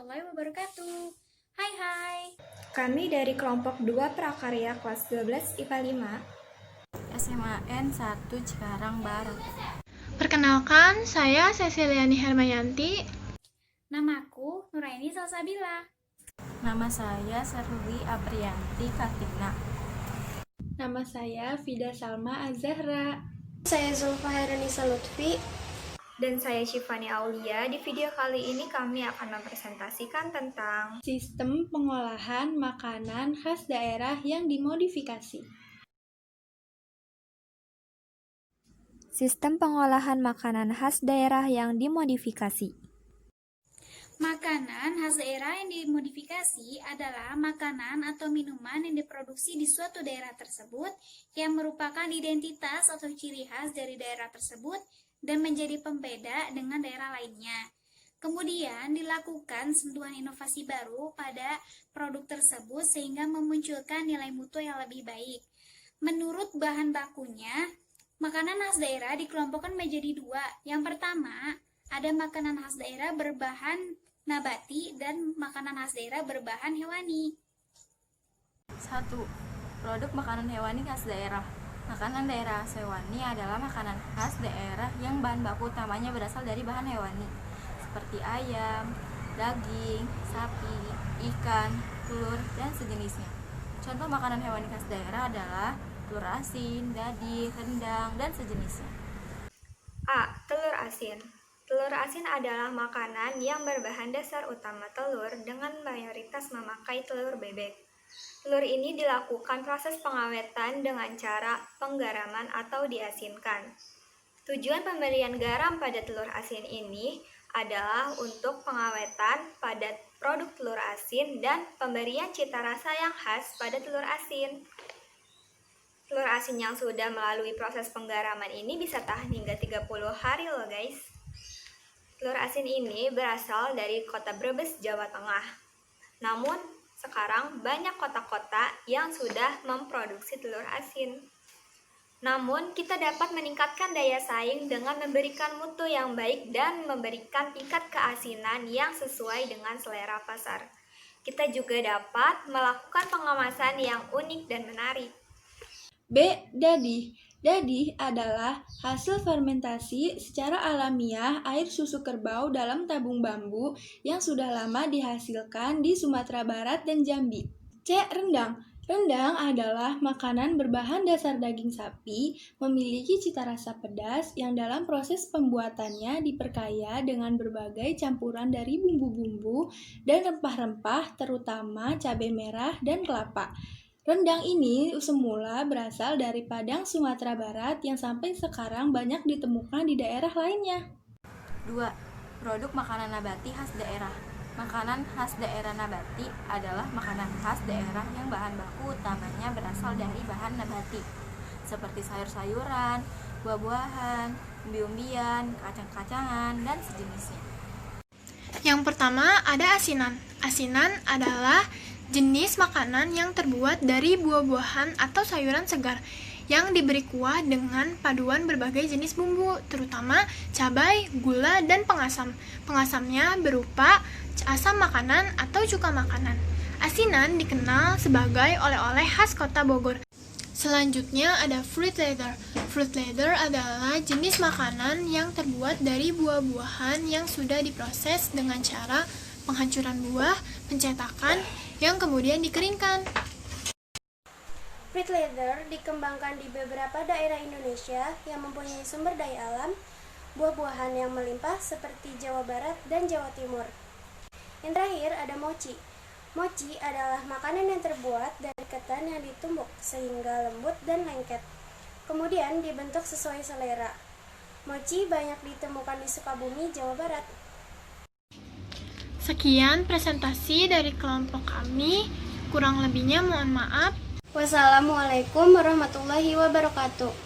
warahmatullahi wabarakatuh. Hai. Kami dari kelompok 2 Prakarya kelas 12 IPA 5 SMAN 1 Cikarang Barat. Perkenalkan, saya Ceciliani Hermayanti. Namaku Nuraini Salsabila. Nama saya Serli Aprianti Kartika. Nama saya Fida Salma Azahra. Saya Zulfa Heranisa Lutfi. Dan saya Syifani Aulia. Di video kali ini kami akan mempresentasikan tentang sistem pengolahan makanan khas daerah yang dimodifikasi. Sistem pengolahan makanan khas daerah yang dimodifikasi. Makanan khas daerah yang dimodifikasi adalah makanan atau minuman yang diproduksi di suatu daerah tersebut yang merupakan identitas atau ciri khas dari daerah tersebut dan menjadi pembeda dengan daerah lainnya. Kemudian dilakukan sentuhan inovasi baru pada produk tersebut sehingga memunculkan nilai mutu yang lebih baik. Menurut bahan bakunya, makanan khas daerah dikelompokkan menjadi dua. Yang pertama, ada makanan khas daerah berbahan nabati dan makanan khas daerah berbahan hewani. 1. Produk makanan hewani khas daerah. Makanan daerah hewani adalah makanan khas daerah yang bahan baku utamanya berasal dari bahan hewani, seperti ayam, daging, sapi, ikan, telur, dan sejenisnya. Contoh makanan hewani khas daerah adalah telur asin, dadi, rendang, dan sejenisnya. A. Telur asin. Telur asin adalah makanan yang berbahan dasar utama telur dengan mayoritas memakai telur bebek. Telur ini dilakukan proses pengawetan dengan cara penggaraman atau diasinkan. Tujuan pemberian garam pada telur asin ini adalah untuk pengawetan pada produk telur asin dan pemberian cita rasa yang khas pada telur asin. Telur asin yang sudah melalui proses penggaraman ini bisa tahan hingga 30 hari loh guys. Telur asin ini berasal dari kota Brebes, Jawa Tengah. Namun, sekarang banyak kota-kota yang sudah memproduksi telur asin. Namun, kita dapat meningkatkan daya saing dengan memberikan mutu yang baik dan memberikan tingkat keasinan yang sesuai dengan selera pasar. Kita juga dapat melakukan pengemasan yang unik dan menarik. B. Dadi. Dadi adalah hasil fermentasi secara alamiah air susu kerbau dalam tabung bambu yang sudah lama dihasilkan di Sumatera Barat dan Jambi. C. Rendang. Rendang adalah makanan berbahan dasar daging sapi, memiliki cita rasa pedas yang dalam proses pembuatannya diperkaya dengan berbagai campuran dari bumbu-bumbu dan rempah-rempah terutama cabai merah dan kelapa. Rendang ini semula berasal dari Padang, Sumatera Barat yang sampai sekarang banyak ditemukan di daerah lainnya. 2. Produk makanan nabati khas daerah. Makanan khas daerah nabati adalah makanan khas daerah yang bahan baku utamanya berasal dari bahan nabati, seperti sayur-sayuran, buah-buahan, umbi-umbian, kacang-kacangan, dan sejenisnya. Yang pertama ada asinan. Asinan adalah jenis makanan yang terbuat dari buah-buahan atau sayuran segar yang diberi kuah dengan paduan berbagai jenis bumbu, terutama cabai, gula, dan pengasam. Pengasamnya berupa asam makanan atau cuka makanan. Asinan dikenal sebagai oleh-oleh khas kota Bogor. Selanjutnya ada fruit leather. Fruit leather adalah jenis makanan yang terbuat dari buah-buahan yang sudah diproses dengan cara penghancuran buah, pencetakan, yang kemudian dikeringkan. Fruit leather dikembangkan di beberapa daerah Indonesia yang mempunyai sumber daya alam, buah-buahan yang melimpah seperti Jawa Barat dan Jawa Timur. Yang terakhir ada mochi. Mochi adalah makanan yang terbuat dari ketan yang ditumbuk sehingga lembut dan lengket. Kemudian dibentuk sesuai selera. Mochi banyak ditemukan di Sukabumi, Jawa Barat. Sekian presentasi dari kelompok kami, kurang lebihnya mohon maaf. Wassalamualaikum warahmatullahi wabarakatuh.